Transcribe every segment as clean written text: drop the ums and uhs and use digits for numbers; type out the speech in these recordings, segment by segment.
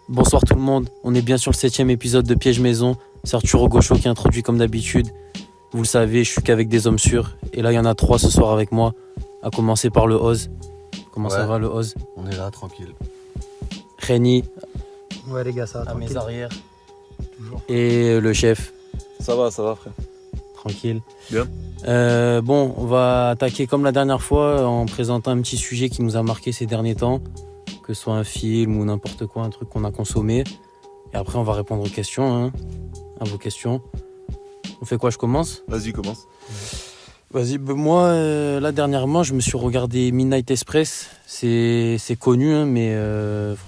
Bonsoir tout le monde, on est bien sur le 7e épisode de Piège Maison. C'est Arturo Gaucho qui introduit comme d'habitude. Vous le savez, je suis qu'avec des hommes sûrs. Et là, il y en a 3 ce soir avec moi. À commencer par le Oz. Comment ça va le Oz? On est là, tranquille. Réni. Ouais les gars, ça va À tranquille. mes arrières. Toujours. Et le chef. Ça va frère. Tranquille. Bien. Bon, on va attaquer comme la dernière fois en présentant un petit sujet qui nous a marqué ces derniers temps. Que ce soit un film ou n'importe quoi, un truc qu'on a consommé. Et après, on va répondre aux questions, à vos questions. On fait quoi, je commence? Vas-y, commence. Vas-y, moi, là, dernièrement, je me suis regardé Midnight Express. C'est connu, mais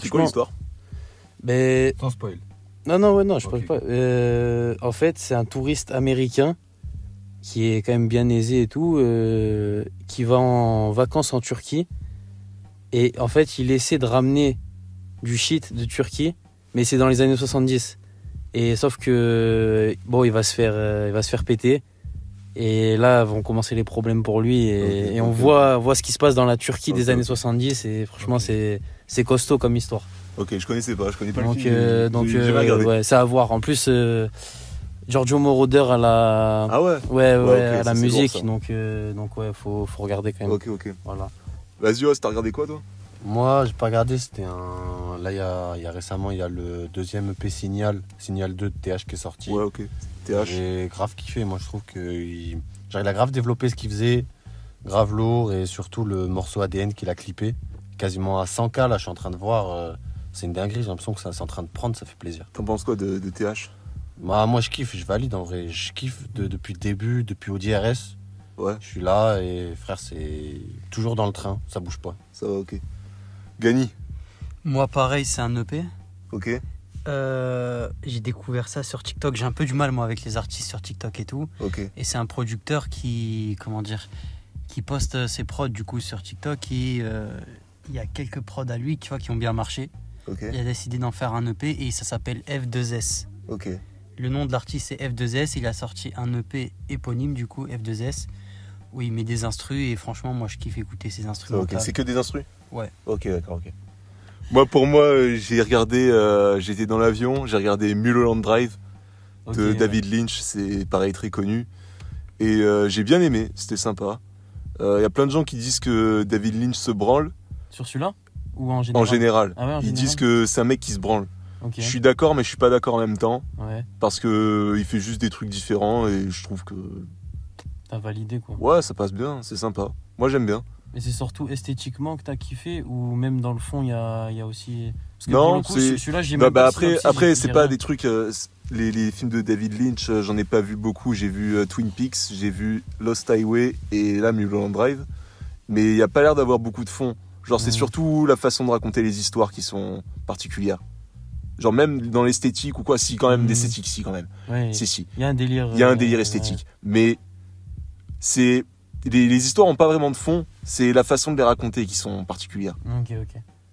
C'est quoi l'histoire? Sans spoil. Non, je Ok. parle pas. En fait, c'est un touriste américain qui est quand même bien aisé et tout, qui va en vacances en Turquie. Et en fait, il essaie de ramener du shit de Turquie, mais c'est dans les années 70. Et sauf que, bon, il va se faire péter. Et là vont commencer les problèmes pour lui. Et on voit ce qui se passe dans la Turquie des années 70. Et franchement, c'est costaud comme histoire. Ok, je connais pas Donc, le film. J'ai jamais regardé. ouais, c'est à voir. En plus, Giorgio Moroder à la, Ah ouais? ouais, ok, à ça, la c'est musique. lourd, ça. Donc ouais, faut regarder quand même. Ok. Voilà. Vas-y, Oz, t'as regardé quoi toi? Moi, j'ai pas regardé, c'était un. Là, il y a récemment, il y a le deuxième EP Signal 2 de TH qui est sorti. Ouais, ok. TH. J'ai grave kiffé. Moi, je trouve qu'il a grave développé ce qu'il faisait, grave lourd, et surtout le morceau ADN qu'il a clippé, quasiment à 100K. Là, je suis en train de voir. C'est une dinguerie, j'ai l'impression que ça c'est en train de prendre, ça fait plaisir. T'en penses quoi de TH? Moi, je kiffe, je valide en vrai. Je kiffe depuis le début, depuis ODRS. Ouais, Je suis là et frère, c'est toujours dans le train, ça bouge pas. ça va, ok. Gany. Moi pareil, c'est un EP. Ok. J'ai découvert ça sur TikTok. J'ai un peu du mal moi avec les artistes sur TikTok et tout. Ok. Et c'est un producteur qui poste ses prods du coup sur TikTok. Et il y a quelques prods à lui, tu vois, qui ont bien marché. Ok. Il a décidé d'en faire un EP et ça s'appelle F2S. Ok. Le nom de l'artiste c'est F2S. Il a sorti un EP éponyme du coup F2S où il met des instrus et franchement moi je kiffe écouter ces instruments. Ok. C'est que des instrus? Ouais. Ok, d'accord, ok. Pour moi, j'ai regardé, j'étais dans l'avion, j'ai regardé Mulholland Drive de David Lynch, c'est pareil, très connu. Et j'ai bien aimé, c'était sympa. Il y a plein de gens qui disent que David Lynch se branle. Sur celui-là? Ou en général? En général. Ah ouais, en Ils général. disent que c'est un mec qui se branle. Ok. Je suis d'accord, mais je suis pas d'accord en même temps. Ouais, Parce que il fait juste des trucs différents et je trouve que t'as validé quoi. ouais, ça passe bien, c'est sympa. Moi, j'aime bien. Mais c'est surtout esthétiquement que t'as kiffé ou même dans le fond il y a aussi. Parce que Non, pour le coup, c'est- celui-là j'ai Bah, même pas de après, synopsis, j'ai c'est pas rien. des trucs. Les films de David Lynch, j'en ai pas vu beaucoup. J'ai vu Twin Peaks, j'ai vu Lost Highway et là Mulholland Drive. Mais il y a pas l'air d'avoir beaucoup de fond. Genre, c'est Ouais. surtout la façon de raconter les histoires qui sont particulières. Genre, même dans l'esthétique ou quoi, si, quand même, d'esthétique, si, quand même. Ouais, Si. il y a un délire. Il y a un délire esthétique. Mais c'est. Les histoires ont pas vraiment de fond, c'est la façon de les raconter qui sont particulières. Ok.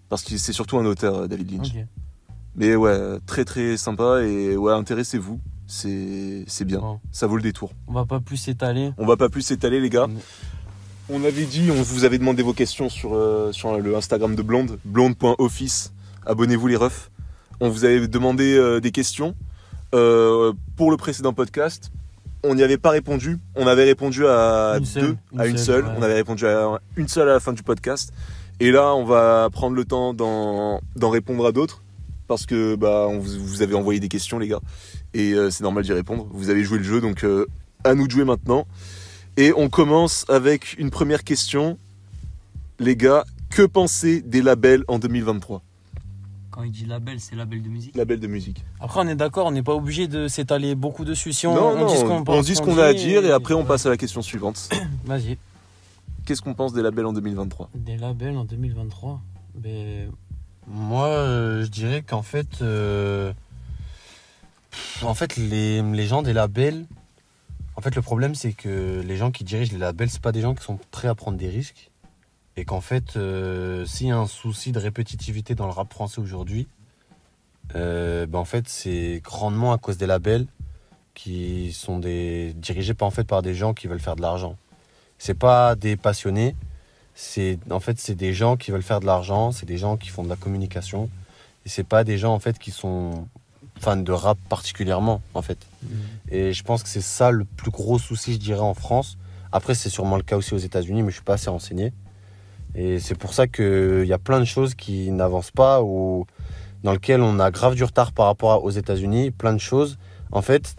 Parce que c'est surtout un auteur, David Lynch. Ok. Mais ouais, très très sympa et ouais, intéressez-vous, c'est bien, Bon. ça vaut le détour. On va pas plus s'étaler. On va pas plus s'étaler les gars. Mm. On avait dit, on vous avait demandé vos questions sur le Instagram de Blonde, blonde.office, abonnez-vous les refs. On vous avait demandé des questions pour le précédent podcast. On n'y avait pas répondu, on avait répondu à Une seule, une seule. ouais. On avait répondu à une seule à la fin du podcast. Et là, on va prendre le temps d'en répondre à d'autres. Parce que vous avez envoyé des questions les gars. Et c'est normal d'y répondre. Vous avez joué le jeu, donc à nous de jouer maintenant. Et on commence avec une première question. Les gars, que pensez des labels en 2023? Quand il dit label, c'est label de musique. Labels de musique. Après on est d'accord, on n'est pas obligé de s'étaler beaucoup dessus. Si Non, dit ce on dit ce qu'on a à dire et après on ouais. passe à la question suivante. Vas-y. Qu'est-ce qu'on pense des labels en 2023? Des labels en 2023. Mais Moi, je dirais qu'en fait, les gens des labels, en fait, le problème, c'est que les gens qui dirigent les labels, c'est pas des gens qui sont prêts à prendre des risques. Et qu'en fait, s'il y a un souci de répétitivité dans le rap français aujourd'hui, En fait, c'est grandement à cause des labels qui sont dirigés par des gens qui veulent faire de l'argent. C'est pas des passionnés, c'est des gens qui veulent faire de l'argent, c'est des gens qui font de la communication, et c'est pas des gens en fait qui sont fans de rap particulièrement en fait. Et je pense que c'est ça le plus gros souci, je dirais, en France. Après, c'est sûrement le cas aussi aux États-Unis, mais je suis pas assez renseigné. Et c'est pour ça qu'il y a plein de choses qui n'avancent pas ou dans lesquelles on a grave du retard par rapport aux États-Unis. Plein de choses. En fait,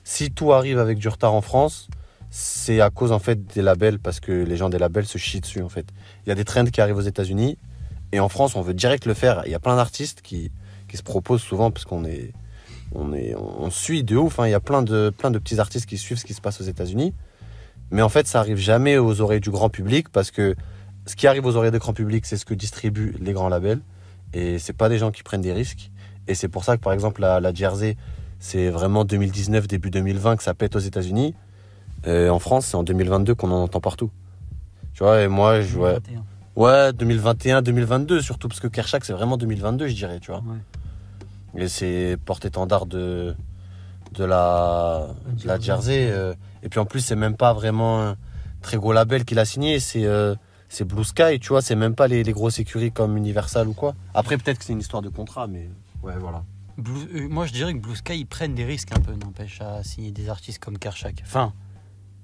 si tout arrive avec du retard en France, c'est à cause en fait des labels, parce que les gens des labels se chient dessus en fait. Il y a des trends qui arrivent aux États-Unis et en France, on veut direct le faire. Il y a plein d'artistes qui se proposent souvent parce qu'on suit de ouf. Il y a plein de petits artistes qui suivent ce qui se passe aux États-Unis. Mais en fait, ça arrive jamais aux oreilles du grand public, parce que ce qui arrive aux oreilles du grand public, c'est ce que distribuent les grands labels. Et c'est pas des gens qui prennent des risques. Et c'est pour ça que, par exemple, la Jersey, c'est vraiment 2019, début 2020 que ça pète aux États-Unis. En France, c'est en 2022 qu'on en entend partout. Tu vois, et moi, 2021, 2022, surtout parce que Kershak, c'est vraiment 2022, je dirais, tu vois. Ouais. Et c'est porte-étendard de la Jersey. Et puis en plus, c'est même pas vraiment un très gros label qu'il a signé, c'est Blue Sky, tu vois, c'est même pas les grosses écuries comme Universal ou quoi. Après, peut-être que c'est une histoire de contrat, mais ouais, voilà. Moi, je dirais que Blue Sky, ils prennent des risques un peu, n'empêche, à signer des artistes comme Kershak. Enfin,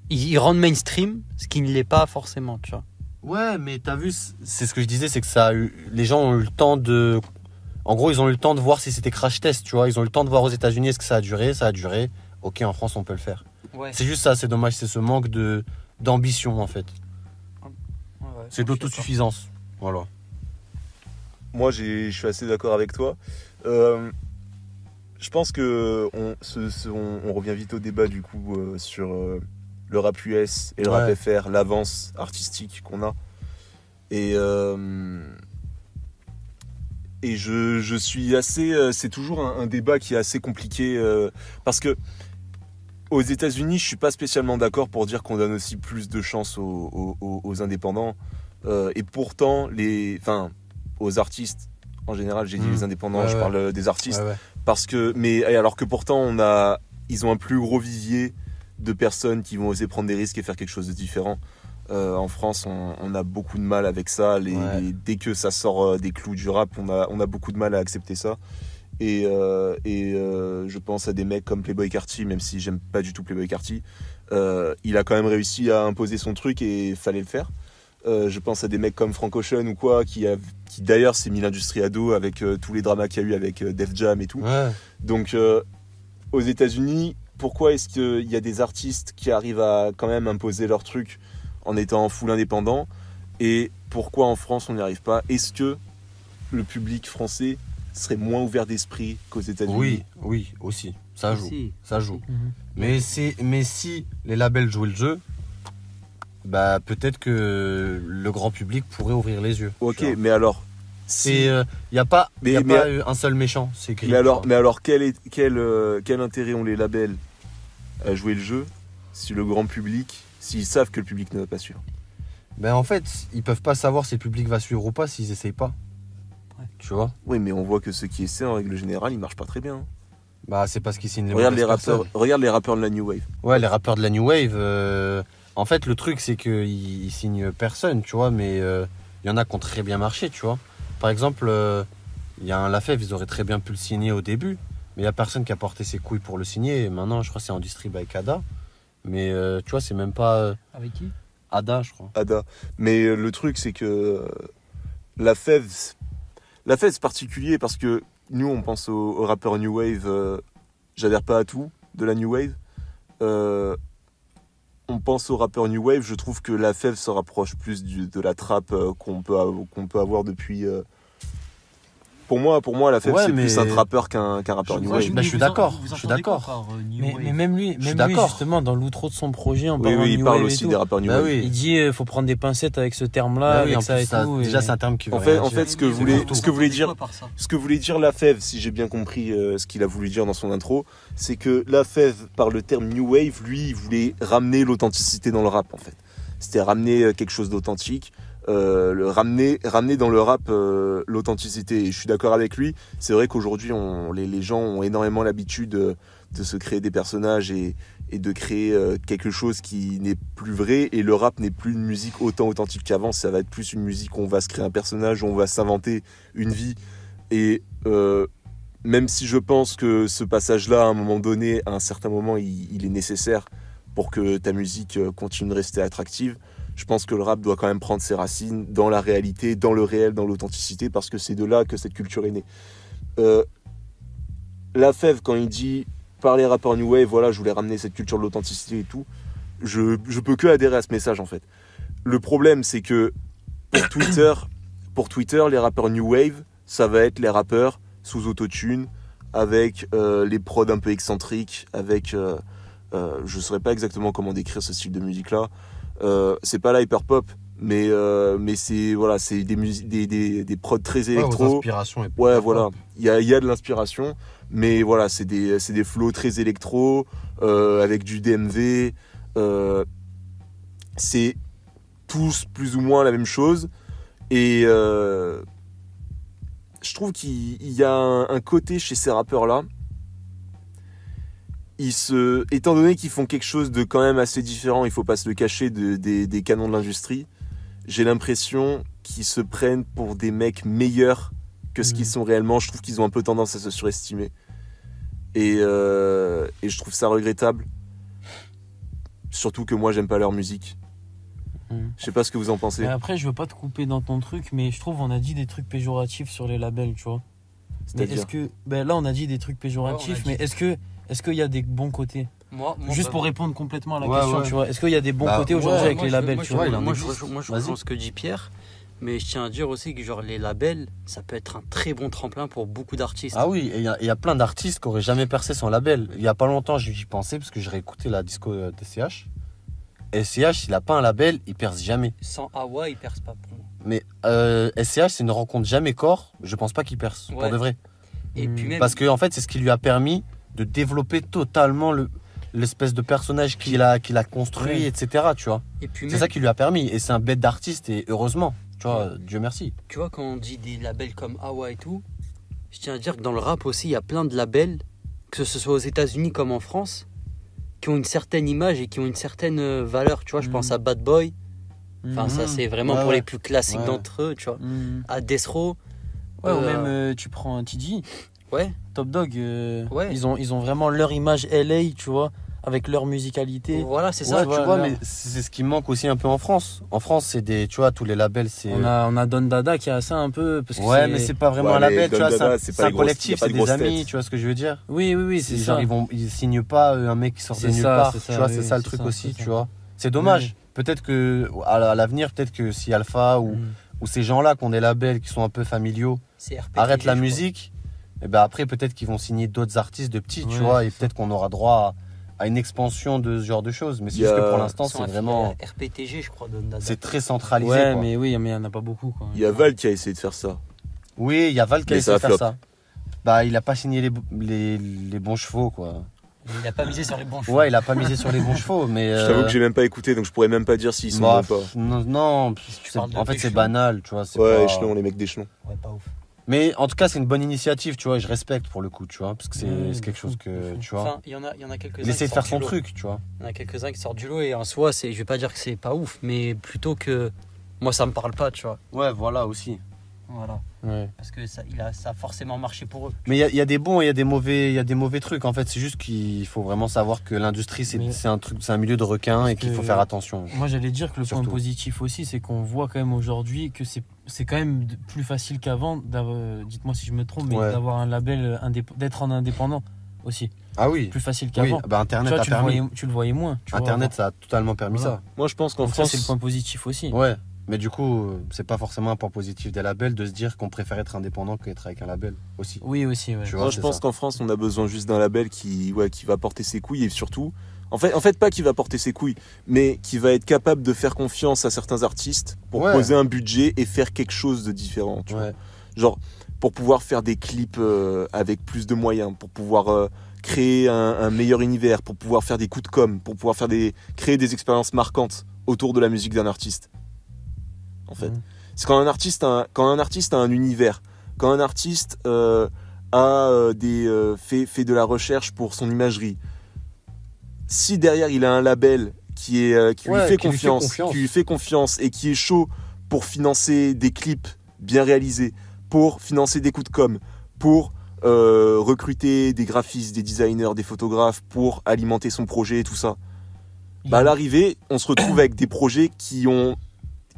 ils rendent mainstream, ce qui ne l'est pas forcément, tu vois. Ouais, mais t'as vu, c'est ce que je disais, c'est que les gens ont eu le temps de... En gros, ils ont eu le temps de voir si c'était crash test, tu vois. Ils ont eu le temps de voir aux États-Unis est-ce que ça a duré. Ok, en France, on peut le faire. Ouais. C'est juste ça, c'est dommage, c'est ce manque d'ambition, en fait. Ouais, c'est de l'autosuffisance. Voilà. Moi, je suis assez d'accord avec toi. Je pense que on revient vite au débat, du coup, sur le rap US et le rap FR, l'avance artistique qu'on a. Et je suis assez... c'est toujours un débat qui est assez compliqué, parce que aux États-Unis, je suis pas spécialement d'accord pour dire qu'on donne aussi plus de chance aux indépendants. Et pourtant, aux artistes, en général, j'ai dit les indépendants, je parle des artistes. Alors que pourtant, ils ont un plus gros vivier de personnes qui vont oser prendre des risques et faire quelque chose de différent. En France, on a beaucoup de mal avec ça. Dès que ça sort des clous du rap, on a beaucoup de mal à accepter ça. Et je pense à des mecs comme Playboi Carti, même si j'aime pas du tout Playboi Carti. Il a quand même réussi à imposer son truc et il fallait le faire. Je pense à des mecs comme Frank Ocean ou quoi, qui d'ailleurs s'est mis l'industrie à dos avec tous les dramas qu'il y a eu avec Def Jam et tout. Ouais. Donc aux États-Unis, pourquoi est-ce qu'il y a des artistes qui arrivent à quand même imposer leur truc en étant full indépendant, et pourquoi en France on n'y arrive pas? Est-ce que le public français serait moins ouvert d'esprit qu'aux États-Unis? Oui, aussi. Ça joue. Mm-hmm. Mais si les labels jouaient le jeu, peut-être que le grand public pourrait ouvrir les yeux. Ok, mais alors... Il n'y a pas un seul méchant, c'est gris. Mais alors quel intérêt ont les labels à jouer le jeu si le grand public, s'ils savent que le public ne va pas suivre? En fait, ils peuvent pas savoir si le public va suivre ou pas s'ils essayent pas. Ouais. Tu vois? Oui, mais on voit que ceux qui essaient, en règle générale, ils marchent pas très bien. C'est parce qu'ils signent regarde les rappeurs de la New Wave. Ouais, les rappeurs de la New Wave, en fait, le truc, c'est qu'ils signent personne, tu vois, mais il y en a qui ont très bien marché, tu vois. Par exemple, il y a un Lafèvre, ils auraient très bien pu le signer au début, mais il n'y a personne qui a porté ses couilles pour le signer. Et maintenant, je crois que c'est Industrie by Ada. Mais tu vois, c'est même pas... Avec qui? Ada, je crois. Ada. Mais le truc, c'est que Lafèvre, c'est particulier parce que nous, on pense aux rappeurs New Wave. J'adhère pas à tout de la New Wave. On pense aux rappeurs New Wave. Je trouve que Lafèvre se rapproche plus de la trappe qu'on peut avoir depuis... Pour moi, Lafèvre, c'est plus un trappeur qu'un rappeur New Wave. Je suis d'accord. Mais même lui, justement, dans l'outro de son projet, en parlant il parle aussi des rappeurs New Wave. Il dit faut prendre des pincettes avec ce terme-là, avec ça et tout. Déjà, c'est un terme qui veut En fait, ce que voulait dire Lafèvre, si j'ai bien compris ce qu'il a voulu dire dans son intro, c'est que Lafèvre, par le terme New Wave, lui, il voulait ramener l'authenticité dans le rap, en fait. C'était ramener quelque chose d'authentique. ramener dans le rap l'authenticité. Et je suis d'accord avec lui. C'est vrai qu'aujourd'hui, les gens ont énormément l'habitude de se créer des personnages et de créer quelque chose qui n'est plus vrai. Et le rap n'est plus une musique autant authentique qu'avant. Ça va être plus une musique où on va se créer un personnage, où on va s'inventer une vie. Et même si je pense que ce passage-là, à un moment donné, à un certain moment, il est nécessaire pour que ta musique continue de rester attractive, je pense que le rap doit quand même prendre ses racines dans la réalité, dans le réel, dans l'authenticité, parce que c'est de là que cette culture est née. La Fève, quand il dit par les rappeurs New Wave, voilà, je voulais ramener cette culture de l'authenticité et tout, je peux que adhérer à ce message en fait. Le problème, c'est que pour Twitter, les rappeurs New Wave, ça va être les rappeurs sous autotune, avec les prods un peu excentriques, avec je saurais pas exactement comment décrire ce style de musique là. C'est pas la hyper pop, mais c'est voilà, c'est des prods très électro. Ouais, voilà, il y a de l'inspiration, mais voilà, c'est des flows très électro avec du DMV. C'est tous plus ou moins la même chose, et je trouve qu'il y a un côté chez ces rappeurs là. Étant donné qu'ils font quelque chose de quand même assez différent, il faut pas se le cacher, des canons de l'industrie, j'ai l'impression qu'ils se prennent pour des mecs meilleurs que ce qu'ils sont réellement. Je trouve qu'ils ont un peu tendance à se surestimer. Et je trouve ça regrettable. Surtout que moi, j'aime pas leur musique. Je sais pas ce que vous en pensez. Mais après, je veux pas te couper dans ton truc, mais je trouve on a dit des trucs péjoratifs sur les labels, tu vois. Mais est-ce que... là, on a dit des trucs péjoratifs, mais est-ce qu'il y a des bons côtés? Juste pour répondre complètement à la question, tu vois. Est-ce qu'il y a des bons côtés aujourd'hui avec les labels, tu vois? Moi, je rejoins ce que dit Pierre, mais je tiens à dire aussi que genre les labels, ça peut être un très bon tremplin pour beaucoup d'artistes. Ah oui, il y a plein d'artistes qui auraient jamais percé sans label. Il y a pas longtemps, j'y pensais parce que j'ai réécouté la disco de SCH. SCH, s'il a pas un label, il perce jamais. Sans Awa, il perce pas pour moi. Mais SCH, c'est une rencontre jamais corps. Je pense pas qu'il perce, pour de vrai. Et puis même... Parce que en fait, c'est ce qui lui a permis de développer totalement l'espèce de personnage qu'il a construit, etc. Tu vois. Et puis c'est ça qui lui a permis. Et c'est un bête d'artiste, et heureusement. Tu vois, Dieu merci. Tu vois, quand on dit des labels comme Awa et tout, je tiens à dire que dans le rap aussi, il y a plein de labels, que ce soit aux États-Unis comme en France, qui ont une certaine image et qui ont une certaine valeur. Tu vois, je pense à Bad Boy. Enfin, ça, c'est vraiment pour les plus classiques d'entre eux, tu vois. À Death Row. Ouais, ou même tu prends un TD. Ouais. Top Dog. Ils ont vraiment leur image LA, tu vois, avec leur musicalité. Voilà, c'est ça. Tu vois, mais c'est ce qui manque aussi un peu en France. En France, c'est tu vois, tous les labels, c'est... On a Don Dada qui a ça un peu. Parce que mais c'est pas vraiment un label, tu vois, c'est un collectif, c'est des amis, tu vois ce que je veux dire? Oui, c'est ça. Ils signent pas un mec qui sort de nulle part, tu vois, c'est ça le truc aussi, tu vois. C'est dommage. Peut-être que, à l'avenir, peut-être que si Alpha ou ces gens-là qui ont des labels qui sont un peu familiaux arrêtent la musique, et ben après, peut-être qu'ils vont signer d'autres artistes de petits, tu vois, et peut-être qu'on aura droit à une expansion de ce genre de choses. Mais c'est juste que pour l'instant, c'est vraiment... RPTG, je crois, Don Dada. C'est très centralisé. Ouais, quoi. mais oui, mais il n'y en a pas beaucoup. Quoi. Il y a Val qui a essayé de faire ça. Oui, il y a Val qui a essayé de faire ça. Bah, il a pas signé les bons chevaux, quoi. Il a pas misé sur les bons chevaux. Ouais, il a pas misé sur les bons chevaux, mais... Je t'avoue que j'ai même pas écouté, donc je pourrais même pas dire s'ils sont bons ou pas. Non, en fait, c'est banal, tu vois. Ouais, échelon, les mecs d'échelon. Ouais, pas ouf. Mais en tout cas, c'est une bonne initiative, tu vois, et je respecte pour le coup, tu vois, parce que c'est quelque chose que, tu vois. Enfin, il y en a quelques-uns. Il essaie de faire son truc, tu vois. Il y en a quelques-uns qui sortent du lot, et en soi, je vais pas dire que c'est pas ouf, mais plutôt que moi, ça me parle pas, tu vois. Ouais, voilà aussi. Voilà. Ouais. Parce que ça a forcément marché pour eux. Mais il y a des bons et il y a des mauvais trucs. En fait, c'est juste qu'il faut vraiment savoir que l'industrie, c'est un milieu de requins et qu'il faut faire attention. Moi, j'allais dire que le point positif aussi, c'est qu'on voit quand même aujourd'hui que c'est quand même plus facile qu'avant. Dites-moi si je me trompe, mais d'avoir un label, d'être en indépendant aussi. Ah oui. Plus facile qu'avant. Oui, bah Internet a permis. Tu le voyais moins. Internet, ça a totalement permis ça. Moi, je pense qu'en France, c'est le point positif aussi. Ouais. Mais du coup, c'est pas forcément un point positif des labels de se dire qu'on préfère être indépendant qu'être avec un label aussi. Oui, aussi. Ouais. Tu vois, moi, je pense qu'en France, on a besoin juste d'un label qui va porter ses couilles et surtout, en fait, pas qui va porter ses couilles, mais qui va être capable de faire confiance à certains artistes pour poser un budget et faire quelque chose de différent. Tu vois. Genre, pour pouvoir faire des clips avec plus de moyens, pour pouvoir créer un meilleur univers, pour pouvoir faire des coups de com', pour pouvoir créer des expériences marquantes autour de la musique d'un artiste. en fait. C'est quand un artiste a un univers, quand un artiste fait de la recherche pour son imagerie. Si derrière il a un label qui lui fait confiance et qui est chaud pour financer des clips bien réalisés, pour financer des coups de com', pour recruter des graphistes, des designers, des photographes pour alimenter son projet et tout ça. Bah à l'arrivée, on se retrouve avec des projets qui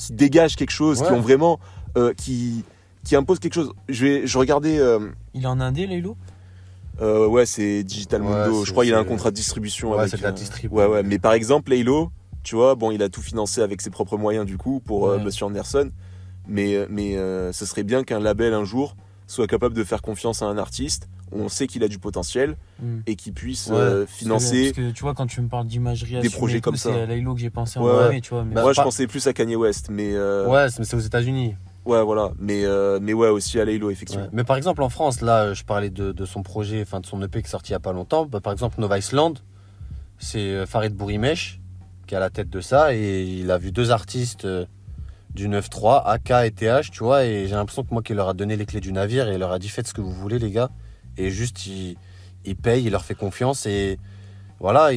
dégagent quelque chose, qui ont vraiment qui imposent quelque chose. Je regardais Il est en Indé, Laylo? ouais, c'est Digital Mundo. Je crois qu'il a un contrat de distribution avec c'est de la distrib. Ouais, mais par exemple Laylo, tu vois, bon, il a tout financé avec ses propres moyens du coup pour Monsieur Anderson, mais ce serait bien qu'un label un jour soit capable de faire confiance à un artiste, on sait qu'il a du potentiel et qu'il puisse financer parce que tu vois, quand tu me parles d'imagerie des projets comme ça. c'est à Laylo que j'ai pensé en Ouais. premier, tu vois. Mais Moi je pensais plus à Kanye West, mais Ouais, mais c'est aux États-Unis. ouais, voilà, mais ouais, aussi à Laylo effectivement. Ouais. Mais par exemple en France, là, je parlais de son projet, enfin de son EP qui est sorti il y a pas longtemps. Bah, par exemple, Nova Island, c'est Farid Bourimesh qui est à la tête de ça, et il a vu 2 artistes du 9-3, AK et TH, tu vois, et j'ai l'impression que moi qu'il leur a donné les clés du navire et il leur a dit faites ce que vous voulez les gars, et juste il paye, il leur fait confiance, et voilà,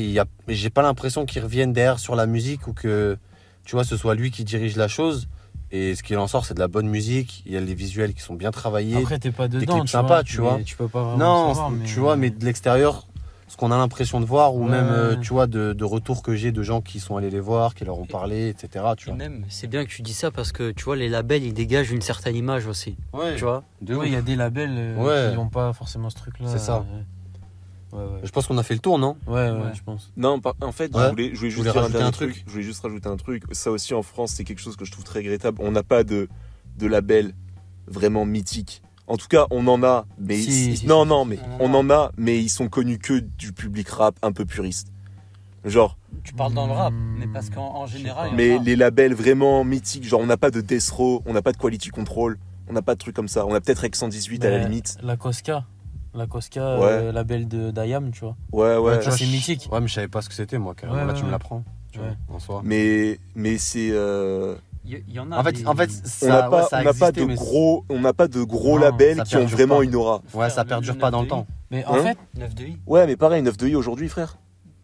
j'ai pas l'impression qu'ils reviennent derrière sur la musique ou que, tu vois, ce soit lui qui dirige la chose. Et ce qu'il en sort, c'est de la bonne musique. Il y a les visuels qui sont bien travaillés. après, t'es pas dedans, clips sympas, tu vois. Tu peux pas vraiment Non, savoir, mais... tu vois, mais de l'extérieur, ce qu'on a l'impression de voir, ou Ouais. même, tu vois, de retours que j'ai de gens qui sont allés les voir, qui leur ont parlé, etc. Tu Et vois. même, c'est bien que tu dis ça parce que tu vois, les labels ils dégagent une certaine image aussi. Ouais, Tu vois, de Ouais, ouf. il y a des labels Ouais. qui n'ont pas forcément ce truc-là. C'est ça. Ouais, Je pense qu'on a fait le tour, non? ouais, Ouais. je pense. Non, en fait, Ouais. je voulais juste voulais dire rajouter un truc. truc. Je voulais juste rajouter un truc. Ça aussi, en France, c'est quelque chose que je trouve très regrettable. On n'a pas de label vraiment mythique. En tout cas, on en a, mais mais on en a, mais ils sont connus que du public rap un peu puriste. Genre, tu parles dans le rap, mais parce qu'en général. il y en mais a. les labels vraiment mythiques, genre on n'a pas de Death Row, on n'a pas de Quality Control, on n'a pas de trucs comme ça. On a peut-être Rex 118 à la limite. La Cosca, Ouais. label d'Ayam, tu vois. Ouais. Tu vois, c'est mythique. Ouais, mais je savais pas ce que c'était, moi, carrément. Ouais, Là, ouais, tu me ouais. l'apprends, tu vois, Ouais. en soi. Mais c'est Il y en a. En fait, des- ça, on n'a pas, ça a on n'a pas existé, de mais gros, on n'a pas de gros Non, labels ça qui ont perdure vraiment pas. une aura. Ouais, ça le perdure pas dans le 9-2i. temps. Mais en Hein fait, 9 de I. Ouais, mais pareil, 9 de I aujourd'hui, frère.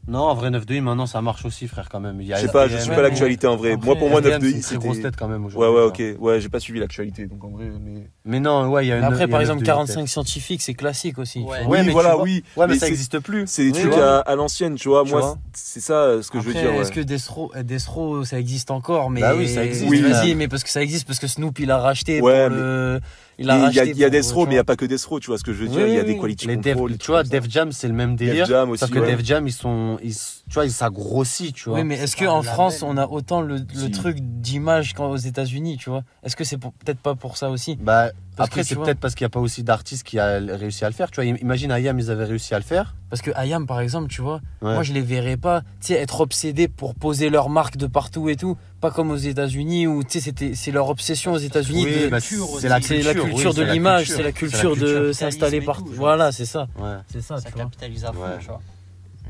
Non, en vrai, 9-2i, maintenant, ça marche aussi, frère, quand même. Il y a Je sais pas, je SDM, suis ouais, pas mais l'actualité en vrai. après, Moi, pour moi, 9 SDM, de c'est I, une très grosse c'était. tête, quand même, Ouais, aujourd'hui. ouais, genre. ok. Ouais, j'ai pas suivi l'actualité, donc en vrai, mais. Mais non, ouais, il y a une. après, il y a par exemple, 9-2i, 45 scientifiques, c'est classique aussi. Ouais. tu vois. Ouais, mais voilà, tu vois- oui. Ouais, mais ça c'est- existe plus. C'est des Oui, trucs ouais. à l'ancienne, tu vois. Tu Moi, vois. c'est ça ce que je veux Après, dire. Ouais. est-ce que Destro, ça existe encore? Mais Bah oui, ça existe. Oui. Vas-y, mais parce que ça existe, parce que Snoop, il a racheté Ouais, pour le... Il y a pour- Death Row, tu mais il n'y a vois. pas que Death Row, tu vois ce que je veux dire. Oui, Il y a oui, des oui. Quality Les Control. tu vois, Def Jam, c'est le même délire. Jam aussi, Sauf que ouais. Def Jam, tu vois, ça grossit, tu vois. Oui, mais est-ce C'est qu'en pas un France, label. on a autant le Si. truc d'image qu'aux États-Unis, tu vois? Est-ce que c'est peut-être pas pour ça aussi? Bah, Parce après, que, c'est tu vois- peut-être parce qu'il n'y a pas aussi d'artistes qui a réussi à le faire. Tu vois, imagine Ayam, ils avaient réussi à le faire. Parce que Ayam, par exemple, tu vois, Ouais. moi je les verrais pas, tu sais, être obsédés pour poser leur marque de partout et tout, pas comme aux États-Unis où, tu sais, c'est leur obsession aux États-Unis. Oui, de- bah, culture c'est la aussi. c'est la culture, culture oui, de c'est la l'image, culture. c'est la culture de culture. s'installer Capitalisme et partout. tout, genre. Voilà, c'est ça. Ouais. C'est ça, Ça tu vois. capitalise à fond, Ouais. tu vois.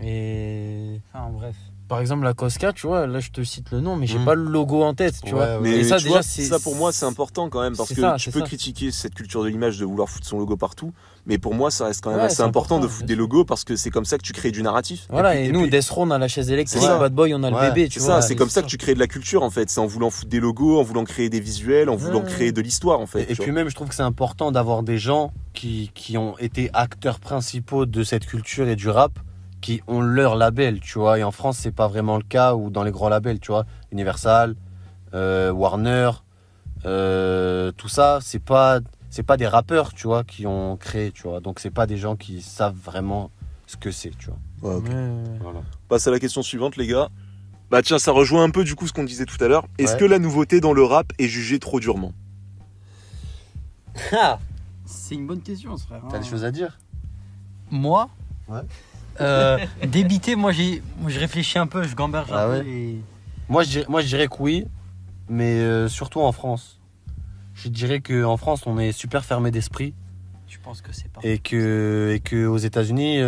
Et Enfin, bref. par exemple, la Cosca, tu vois, là je te cite le nom, mais j'ai Mm. pas le logo en tête, tu vois. Ouais, Mais Et ça, tu déjà, vois, c'est- ça pour moi c'est important quand même parce c'est que ça, tu c'est peux ça. critiquer cette culture de l'image de vouloir foutre son logo partout, mais pour moi ça reste quand même Ouais, assez c'est important de important, foutre bien des sûr. logos parce que c'est comme ça que tu crées du narratif. Voilà, puis- et nous, puis- Death Row, on a la chaise électrique, C'est ça. Bad Boy, on a Ouais, le bébé, tu c'est vois. ça, c'est comme ça que tu crées de la culture en fait, c'est en voulant foutre des logos, en voulant créer des visuels, en voulant Ouais. créer de l'histoire en fait. Et tu puis vois. même, je trouve que c'est important d'avoir des gens qui ont été acteurs principaux de cette culture et du rap, qui ont leur label, tu vois. Et en France, c'est pas vraiment le cas, ou dans les grands labels, tu vois. Universal, Warner, tout ça, c'est pas des rappeurs, tu vois, qui ont créé, tu vois. Donc c'est pas des gens qui savent vraiment ce que c'est, tu vois. Ouais, ok. Ouais. Voilà. On passe à la question suivante les gars. Bah tiens, ça rejoint un peu du coup ce qu'on disait tout à l'heure. Est-ce Ouais. que la nouveauté dans le rap est jugée trop durement? Ah, c'est une bonne question, frère. T'as des choses à dire? Moi Ouais. Débité, moi je réfléchis un peu, je gamberge Ah un ouais. peu. Et... Moi, je dirais que oui, mais surtout en France. Je dirais qu'en France, on est super fermé d'esprit. Je pense que c'est pas. Et que aux États-Unis,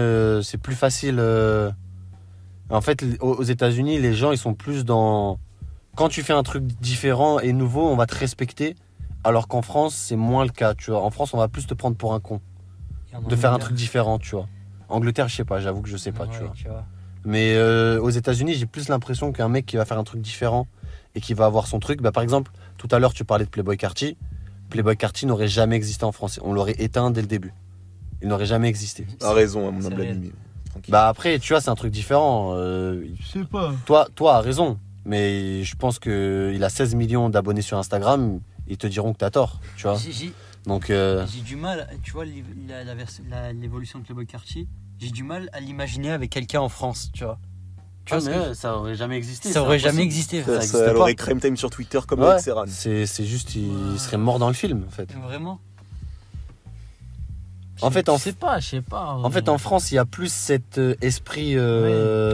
c'est plus facile. En fait, aux États-Unis, les gens, ils sont plus dans. quand tu fais un truc différent et nouveau, on va te respecter. Alors qu'en France, c'est moins le cas, tu vois. En France, on va plus te prendre pour un con. De faire un truc différent, tu vois. Angleterre, je sais pas, j'avoue que je sais pas, tu vois. Mais aux États-Unis, j'ai plus l'impression qu'un mec qui va faire un truc différent et qui va avoir son truc. Bah, par exemple, tout à l'heure, tu parlais de Playboi Carti. Playboi Carti n'aurait jamais existé en France. On l'aurait éteint dès le début. Il n'aurait jamais existé. T'as raison, à mon humble avis. Tranquille. Bah après, tu vois, c'est un truc différent. Je sais pas. Toi, as raison. Mais je pense qu'il a 16 millions d'abonnés sur Instagram. Ils te diront que t'as tort, tu vois. Donc, j'ai du mal, tu vois, l'évolution de Playboi Carti, j'ai du mal à l'imaginer avec quelqu'un en France, tu vois. Ça aurait jamais existé. Ça aurait jamais existé. Ça aurait crème time sur Twitter comme avec Serran. C'est juste, il serait mort dans le film, en fait. Vraiment. En fait, Je sais pas. En fait, en France, il y a plus cet esprit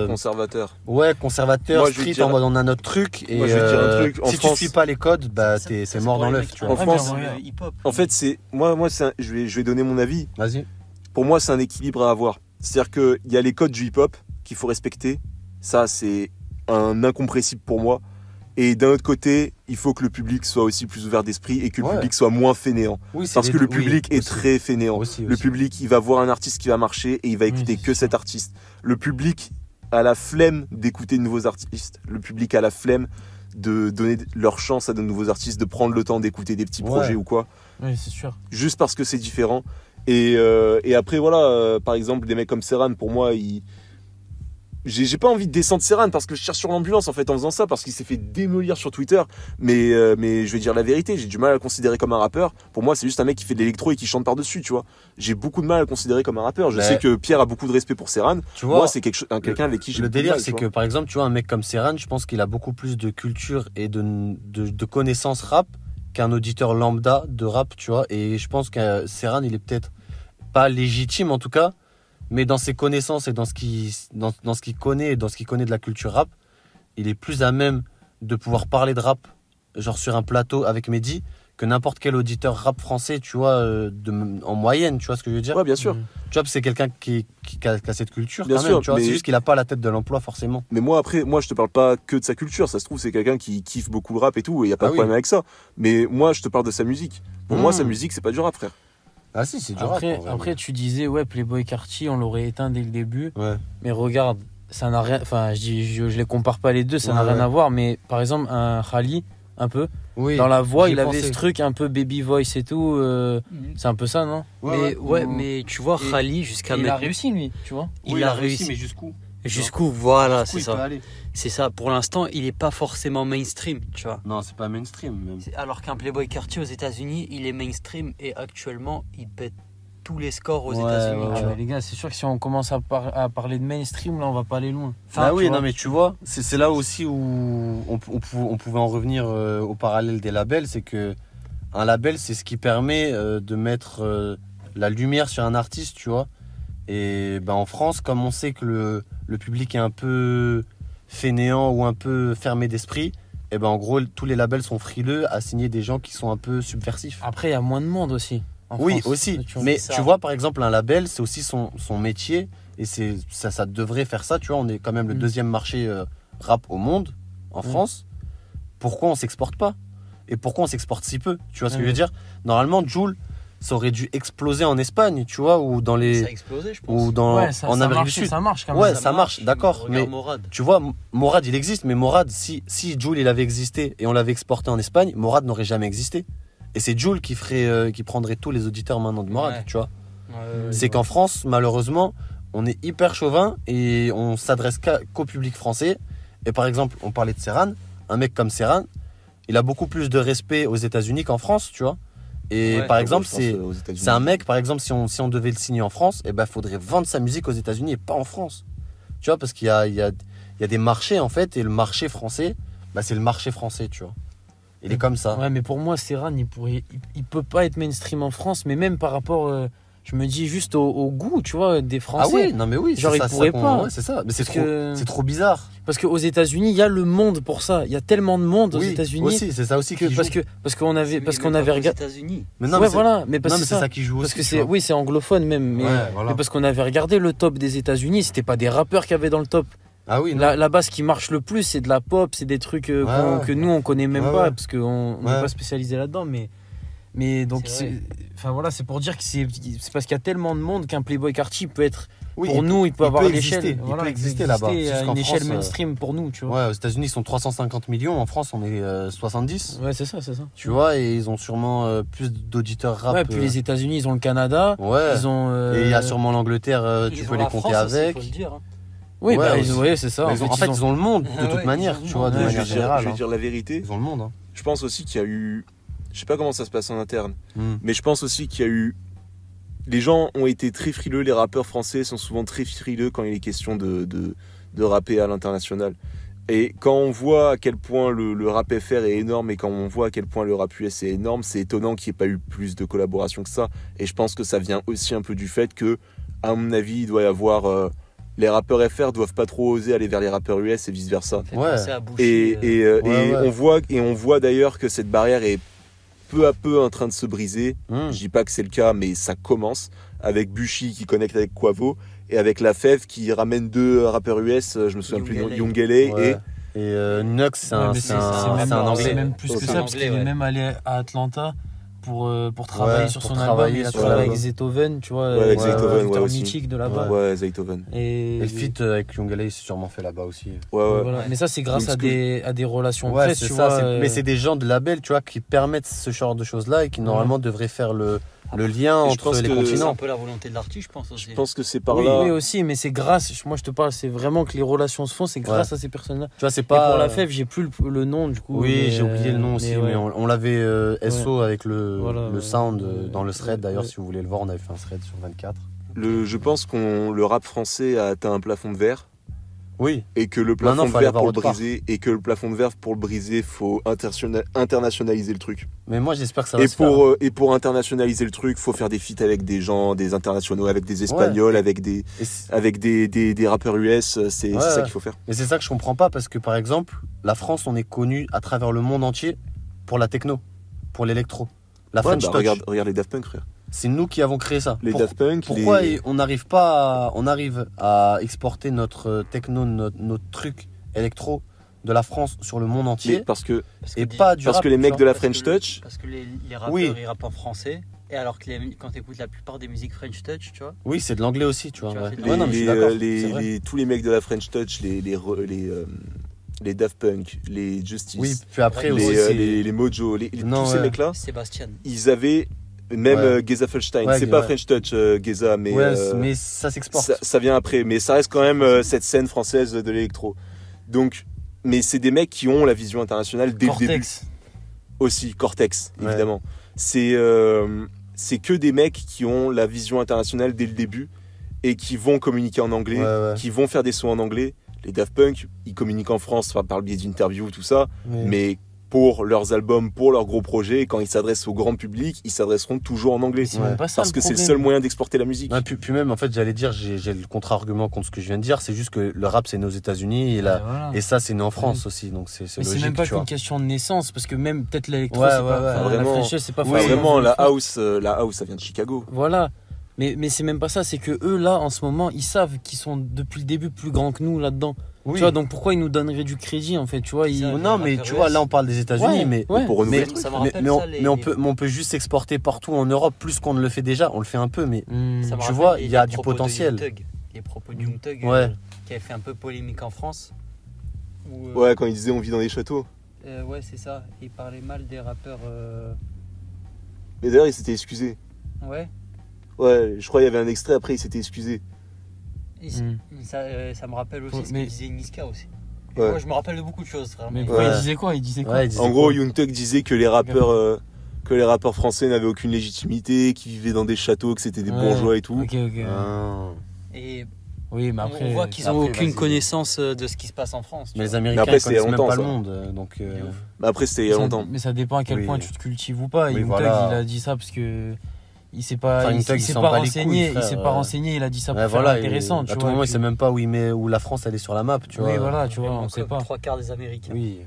Conservateur. conservateur, Moi, je vais street, dire- en mode on a notre truc. Et Moi, je vais dire un truc. En si France- tu suis pas les codes, bah t'es mort dans l'œuf, tu En vois. France- hip-hop. En fait, c'est moi, je vais donner mon avis. Vas-y. Pour moi, c'est un équilibre à avoir. C'est-à-dire qu'il y a les codes du hip-hop qu'il faut respecter. Ça, c'est un incompressible pour moi. Et d'un autre côté, il faut que le public soit aussi plus ouvert d'esprit et que le Ouais. public soit moins fainéant. Oui, c'est Parce les que le deux. Oui, public est aussi. très fainéant. Aussi. Le public, il va voir un artiste qui va marcher et il va écouter c'est que sûr. cet artiste. Le public a la flemme d'écouter de nouveaux artistes. Le public a la flemme de donner leur chance à de nouveaux artistes, de prendre le temps d'écouter des petits Ouais. projets ou quoi. Oui, c'est sûr. Juste parce que c'est différent. Et après, voilà, par exemple, des mecs comme Serran, pour moi, j'ai pas envie de descendre Serran parce que je cherche sur l'ambulance en fait en faisant ça parce qu'il s'est fait démolir sur Twitter. Mais je vais dire la vérité, j'ai du mal à le considérer comme un rappeur. Pour moi, c'est juste un mec qui fait de l'électro et qui chante par-dessus, tu vois. J'ai beaucoup de mal à le considérer comme un rappeur. Je Mais- sais que Pierre a beaucoup de respect pour Serran. Tu vois, Moi, c'est quelqu'un avec qui j'ai le beaucoup de délire, mal, c'est tu que vois. par exemple, tu vois, un mec comme Serran, je pense qu'il a beaucoup plus de culture et de connaissances rap qu'un auditeur lambda de rap, tu vois. Et je pense que Serran, il est peut-être pas légitime en tout cas, mais dans ses connaissances et dans ce qu'il connaît et dans ce qu'il connaît de la culture rap, il est plus à même de pouvoir parler de rap, genre sur un plateau avec Mehdi, que n'importe quel auditeur rap français, tu vois, en moyenne, tu vois ce que je veux dire. Ouais, bien sûr. Tu vois, c'est quelqu'un qui a cette culture Bien quand sûr, même, tu vois. mais- C'est juste qu'il a pas la tête de l'emploi forcément. Mais moi, après, je te parle pas que de sa culture. Ça se trouve, c'est quelqu'un qui kiffe beaucoup le rap et tout, et y a pas Ah de oui. problème avec ça. Mais moi, je te parle de sa musique. Pour moi, Mmh. sa musique, c'est pas du rap, frère. Ah si, c'est du rap. en vrai. Après, tu disais, ouais, Playboi Carti, on l'aurait éteint dès le début. Ouais. Mais regarde, ça n'a rien. Enfin, je les compare pas les deux, ça Ouais, n'a rien ouais. à voir. Mais par exemple, un Khali, un peu. Oui. Dans la voix, j'y il avait pensais. ce truc un peu baby voice et tout. C'est un peu ça, non? Mais tu vois, Et- Khali, jusqu'à Et il a maintenant. réussi, lui, tu vois. Il a réussi. mais jusqu'où Jusqu'où, voilà, c'est il peut ça. aller. C'est ça. Pour l'instant, il est pas forcément mainstream, tu vois. Non, c'est pas mainstream même. Alors qu'un Playboi Carti aux États-Unis, il est mainstream et actuellement, il pète tous les scores aux Ouais, États-Unis. ouais, tu Ah, vois. mais les gars, c'est sûr que si on commence à parler de mainstream, là, on va pas aller loin. Enfin, Bah oui, tu vois. non, mais tu vois, c'est là aussi où on pouvait en revenir au parallèle des labels, c'est que un label, c'est ce qui permet de mettre la lumière sur un artiste, tu vois. Et ben en France, comme on sait que le public est un peu fainéant ou un peu fermé d'esprit, et ben en gros, tous les labels sont frileux à signer des gens qui sont un peu subversifs. Après, il y a moins de monde aussi. en Oui, France. aussi. Tu vois. Mais c'est ça. tu vois, par exemple, un label, c'est aussi son métier. Et ça devrait faire ça. Tu vois, on est quand même le Mm. deuxième marché rap au monde, en France. Pourquoi on s'exporte pas? Et pourquoi on s'exporte si peu? Tu vois ce que je veux dire? Normalement, Jul, ça aurait dû exploser en Espagne, tu vois, ou dans Ça a les. explosé, je pense. Ou dans, Ouais, ça, en ça Amérique marche, du Sud. ça marche quand même. Ouais, ça marche, d'accord, Regarde mais- Morad. Tu vois, Morad, il existe, mais Morad, si Jul, il avait existé et on l'avait exporté en Espagne, Morad n'aurait jamais existé. Et c'est Jul qui prendrait tous les auditeurs maintenant de Morad, Ouais. tu vois. Ouais, C'est qu'en France, malheureusement, on est hyper chauvin et on s'adresse qu'au public français. Et par exemple, on parlait de Serran, un mec comme Serran, il a beaucoup plus de respect aux États-Unis qu'en France, tu vois. Et Ouais, par exemple, Je pense, c'est aux États-Unis. un mec, par exemple, si on devait le signer en France, il faudrait vendre sa musique aux États-Unis et pas en France. Tu vois, parce qu'il y a des marchés en fait, et le marché français, c'est le marché français, tu vois. Il est comme ça. Ouais, mais pour moi, Serran, il peut pas être mainstream en France, mais même par rapport, je me dis juste au goût, tu vois, des Français. Ah oui, non mais oui, Genre, c'est il ça, pourrait qu'on- pas. ouais, c'est ça. Mais c'est Parce que- trop bizarre. Parce qu'aux États-Unis, il y a le monde pour ça. Il y a tellement de monde aux Oui, États-Unis aussi, c'est ça aussi que qui parce joue. que parce qu'on avait Mais parce même qu'on pas avait aux regardé. États-Unis. Mais non, Ouais, mais c'est- voilà, mais parce non, que mais c'est ça qui joue parce aussi. que tu c'est vois. anglophone même, mais, Ouais, voilà. mais parce qu'on avait regardé le top des États-Unis, c'était pas des rappeurs qui avaient dans le top. Ah oui, non. Là-bas, ce qui marche le plus, c'est de la pop, c'est des trucs que nous, on connaît même Ouais, pas, ouais. parce qu'on n'est Ouais. pas spécialisé là-dedans. Mais donc, C'est vrai. enfin voilà, c'est pour dire que c'est parce qu'il y a tellement de monde qu'un Playboi Carti peut être, Oui, pour nous, il peut avoir l'échelle. exister. Voilà, Il peut exister là-bas. à Jusqu'en une échelle France, mainstream pour nous, tu vois. Ouais, aux États-Unis, ils sont 350 millions. En France, on est 70. Ouais, c'est ça. Tu vois, et ils ont sûrement plus d'auditeurs rap. Ouais, puis les États-Unis, ils ont le Canada. Ouais. Ils ont. Et il y a sûrement l'Angleterre, tu Ils peux ont les la compter France aussi, avec. faut le dire, hein. Oui, Ouais, bah, aussi. ouais, c'est ça. Mais en fait, ils ont le monde, de Ah toute ouais, manière, ils ont tu le vois, monde. de Ouais, je manière vais dire, générale. je vais hein. dire la vérité. Ils ont le monde. Hein. Je pense aussi qu'il y a eu. Je sais pas comment ça se passe en interne, Hmm. mais je pense aussi qu'il y a eu. Les gens ont été très frileux, les rappeurs français sont souvent très frileux quand il est question de rapper à l'international. Et quand on voit à quel point le rap FR est énorme et quand on voit à quel point le rap US est énorme, c'est étonnant qu'il n'y ait pas eu plus de collaborations que ça. Et je pense que ça vient aussi un peu du fait que, à mon avis, il doit y avoir. Les rappeurs FR doivent pas trop oser aller vers les rappeurs US et vice versa. Ça fait Ouais. penser à Boucher, Ouais. On voit d'ailleurs que cette barrière est peu à peu en train de se briser. Hmm. Je dis pas que c'est le cas, mais ça commence avec Bushi qui connecte avec Quavo et avec La Fève qui ramène deux rappeurs US. Je me souviens plus du nom, Young Young L.A. Ouais. Et Nux, c'est Ouais, un, mais c'est un, même, c'est un c'est anglais. même plus Ok. que ça, parce Anglais, qu'il est ouais. même allé à Atlanta pour travailler Ouais, sur pour son travailler album. Il a sur travaillé l'album. avec Zaytoven, tu vois, Ouais, avec Zaytoven, ouais, producteur aussi. mythique de là-bas. Ouais, Zaytoven. Et, Et le feat avec Young L.A. c'est sûrement fait là-bas aussi. Ouais. voilà. Mais ça, c'est grâce Donc, à des relations Ouais, presse, c'est tu ça. vois. Mais c'est des gens de label, tu vois, qui permettent ce genre de choses-là et qui normalement devraient faire le lien Et je entre pense les que C'est un continents. peu la volonté de l'artiste, je pense aussi. Je pense que c'est par Oui, là. oui, aussi, mais c'est grâce, moi je te parle, c'est vraiment que les relations se font, c'est grâce à ces personnes-là. Tu vois, c'est Et pas. pour la fève, j'ai plus le nom du coup. Oui, mais, j'ai oublié le nom aussi, ouais. mais on l'avait SO avec le Voilà, sound ouais. dans le thread. D'ailleurs, Ouais. si vous voulez le voir, on avait fait un thread sur 24. Je pense que le rap français a atteint un plafond de verre. Oui, Et que le Maintenant, plafond de faut aller verre voir pour le autre part. briser, faut internationaliser le truc. mais moi j'espère que ça va Et se faire. pour internationaliser le truc, faut faire des feats avec des gens, des internationaux, avec des Espagnols, avec des Et c'est- rappeurs US. C'est Ouais, ça ouais. qu'il faut faire. Mais c'est ça que je comprends pas parce que par exemple, la France, on est connu à travers le monde entier pour la techno, pour l'électro. La Ouais, French bah, Touch, regarde les Daft Punk, frère. c'est nous qui avons créé ça. Les Daft Punk, Pourquoi les... on n'arrive on arrive à exporter notre techno, notre truc électro de la France sur le monde Mais entier parce que et pas du parce rap, que les tu mecs vois. de la Parce French que Touch, Parce que les rappeurs, Oui. ils rappent en français. Et alors que quand tu écoutes la plupart des musiques French Touch, tu vois. Oui, c'est de l'anglais aussi, tu vois. Tu vois, ouais. c'est de Ouais, non, mais je suis d'accord, c'est vrai. tous les mecs de la French Touch, les Daft Punk, les Justice, Oui, puis après Les, aussi. les Mojo, Non, tous ces ouais. mecs-là, Sébastien. ils avaient même Ouais. Geza Felstein. Ouais, C'est pas ouais. French Touch, Geza, mais Ouais, mais ça s'exporte. ça vient après. Mais ça reste quand même cette scène française de l'électro. Donc, mais c'est des mecs qui ont la vision internationale dès le début. Cortex. Aussi, Cortex, Ouais. évidemment. C'est que des mecs qui ont la vision internationale dès le début et qui vont communiquer en anglais, Ouais, ouais. qui vont faire des sons en anglais. Les Daft Punk, ils communiquent en France par le biais d'interviews, tout ça, mais pour leurs albums, pour leurs gros projets, quand ils s'adressent au grand public, ils s'adresseront toujours en anglais. C'est Ouais. même pas ça Parce le que c'est le problème. seul moyen d'exporter la musique. Ouais, puis même, en fait, j'allais dire, j'ai le contre-argument contre ce que je viens de dire, c'est juste que le rap, c'est né aux États-Unis et ça, c'est né en France aussi, donc c'est Mais logique, c'est même pas tu vois. qu'une question de naissance, parce que même peut-être l'électro, Ouais, c'est ouais, pas. ouais, enfin, vraiment. La French, c'est pas Oui, forcément Vraiment, une la force. house, ça vient de Chicago. Voilà. Mais c'est même pas ça, c'est que eux, là, en ce moment, ils savent qu'ils sont depuis le début plus grands que nous là-dedans. Oui. Tu vois, donc pourquoi ils nous donneraient du crédit, en fait, tu vois, ils... Ça, Non, mais tu vois, là, on parle des États-Unis, Ouais, mais ouais. Pour renouveler mais, le truc. Ça me mais, rappelle mais on, ça, les- mais on peut juste s'exporter partout en Europe plus qu'on ne le fait déjà. On le fait un peu, mais Hmm. Ça me Tu rappelle vois, les- il y a les du propos de potentiel. Young Thug. Les propos de Young Thug, Ouais. qui avait fait un peu polémique en France. Où, Ouais, quand ils disaient on vit dans des châteaux. ouais, c'est ça. Il parlait mal des rappeurs. Mais d'ailleurs, il s'était excusé. Ouais. Ouais, je crois qu'il y avait un extrait après, il s'était excusé. Et Hmm. ça me rappelle aussi ce Mais- qu'il disait Niska aussi. Et Ouais. moi, je me rappelle de beaucoup de choses, frère. Mais Mais- pourquoi Ouais. il disait quoi? Il disait quoi? ouais, ils disaient En gros, quoi Young Thug disait que les rappeurs français n'avaient aucune légitimité, qu'ils vivaient dans des châteaux, que c'était des Ouais. bourgeois et tout. Ok, ok. Ah. Et Oui, mais on après. voit qu'ils n'ont après, aucune vas-y. connaissance de ce qui se passe en France. tu Mais les vois. Américains, après, ils c'était il y a connaissent même pas longtemps, le ça. monde, donc. De ouf. Mais après, c'était il y a longtemps. Mais ça dépend à quel Oui. point tu te cultives ou pas. Oui, Young voilà. Thug, il a dit ça parce que. Il s'est pas, Enfin, il, Young Thug, il il s'est s'en pas bat les renseigné, couilles, il s'est frère, pas renseigné, il a dit ça pour Ouais, faire voilà, intéressant, tu à tout vois. moment, et il sait puis- même pas où la France elle est sur la map, tu vois. Oui, voilà, tu vois, on sait Comme pas. 3/4 des Américains. Oui.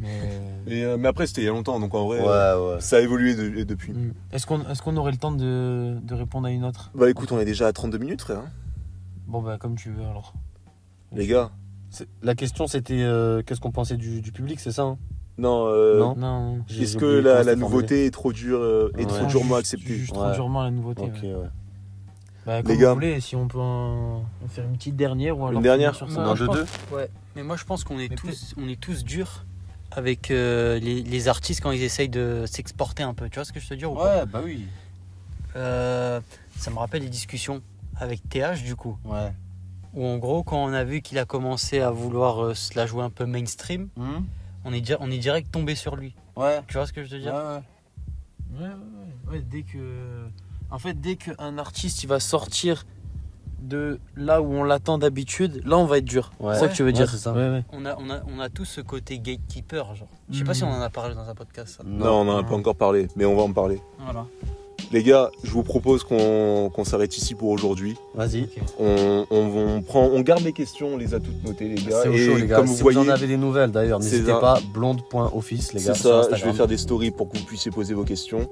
Mais... Mais après, c'était il y a longtemps, donc en vrai, Ouais. ça a évolué depuis. Hmm. Est-ce qu'on aurait le temps de répondre à une autre? Bah écoute, on est déjà à 32 minutes, frère. Bon, bah, comme tu veux alors. Les gars, La question c'était qu'est-ce qu'on pensait du public, c'est ça hein? Non, Non. Non, est-ce que la nouveauté est trop dure et Ouais. trop durement acceptée? Juste trop Ouais. durement la nouveauté. Ok, ouais. ouais. Bah, Les comme gars. vous voulez, si on peut en faire une petite dernière ou alors Une dernière finir On sur est ça. en je pense- 2-2. Ouais, mais moi je pense qu'on est, Mais on est tous durs avec les artistes quand ils essayent de s'exporter un peu. Tu vois ce que je te dis ou pas Ouais, bah oui. Ça me rappelle les discussions avec TH du coup. Ouais. Où en gros, quand on a vu qu'il a commencé à vouloir se la jouer un peu mainstream, on est direct tombé sur lui. Ouais. Tu vois ce que je veux dire Ouais. Ouais, dès qu'un artiste il va sortir de là où on l'attend d'habitude, là on va être dur. Ouais. C'est ça que tu veux Ouais, dire. c'est ça. Ouais. on a tous ce côté gatekeeper. Genre. Je sais pas si on en a parlé dans un podcast. Ça. Non, on n'en a pas encore parlé, mais on va en parler. Voilà. Les gars, je vous propose qu'on s'arrête ici pour aujourd'hui. Vas-y. On garde les questions, on les a toutes notées, les gars. C'est au Et chaud, les gars. comme Si vous voyez, en avez des nouvelles d'ailleurs, c'est n'hésitez ça. pas. Blonde.office, les c'est gars. sur ça, Instagram. je vais faire des stories pour que vous puissiez poser vos questions.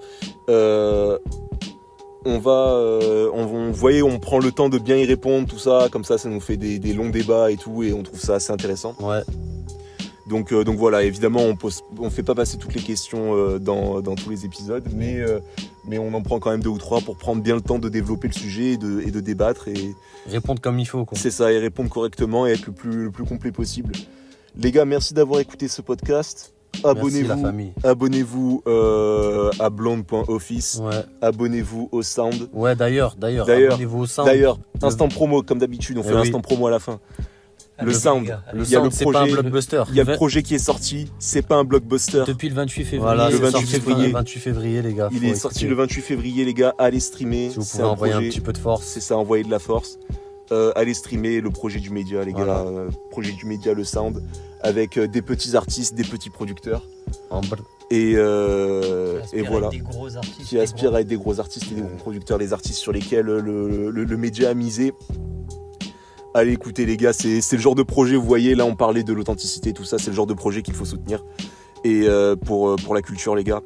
Vous voyez, on prend le temps de bien y répondre, tout ça, comme ça nous fait des longs débats et tout, et on trouve ça assez intéressant. Ouais. Donc voilà, évidemment, on fait pas passer toutes les questions dans tous les épisodes, mais on en prend quand même 2 ou 3 pour prendre bien le temps de développer le sujet et de débattre, et Répondre comme il faut, quoi. c'est ça, et répondre correctement et être le plus complet possible. Les gars, merci d'avoir écouté ce podcast. Merci la famille. Abonnez-vous à blonde.office. Ouais. Abonnez-vous au Sound. Ouais, d'ailleurs, D'ailleurs, abonnez-vous au Sound. D'ailleurs, instant promo, comme d'habitude, on fait oui. l'instant promo à la fin. Le Allez, Sound. les gars, Le Il y a Sound, le c'est pas un projet- blockbuster. Il y a le projet qui est sorti, c'est pas un blockbuster. Depuis le 28 février. Voilà, Le c'est 28 sorti février. le 28 février, les gars. Il faut est sorti écouter. le 28 février, les gars, allez streamer. Si vous C'est pouvez envoyer un projet- petit peu de force. C'est ça, envoyer de la force. Allez streamer le projet du média, les gars. Voilà. Projet du média, le Sound, avec des petits artistes, des petits producteurs. En br- Et aspire à voilà. être Des gros artistes. Qui aspirent à être des gros artistes et des gros producteurs, les artistes sur lesquels le média a misé. Allez écoutez les gars, c'est le genre de projet, vous voyez, là on parlait de l'authenticité, tout ça, c'est le genre de projet qu'il faut soutenir. Et pour la culture les gars,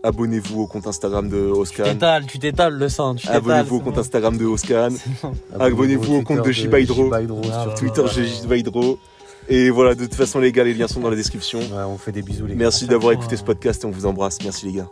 abonnez-vous au compte Instagram de Oscan. Tu t'étales le sang. Abonnez-vous au compte Instagram de Oscan. Abonnez-vous au compte de Shiba Hydro. sur Twitter Shiba Hydro. Et voilà, de toute façon les gars, les liens sont dans la description. Ouais, on fait des bisous, les gars. Merci d'avoir écouté ce podcast et on vous embrasse. Merci les gars.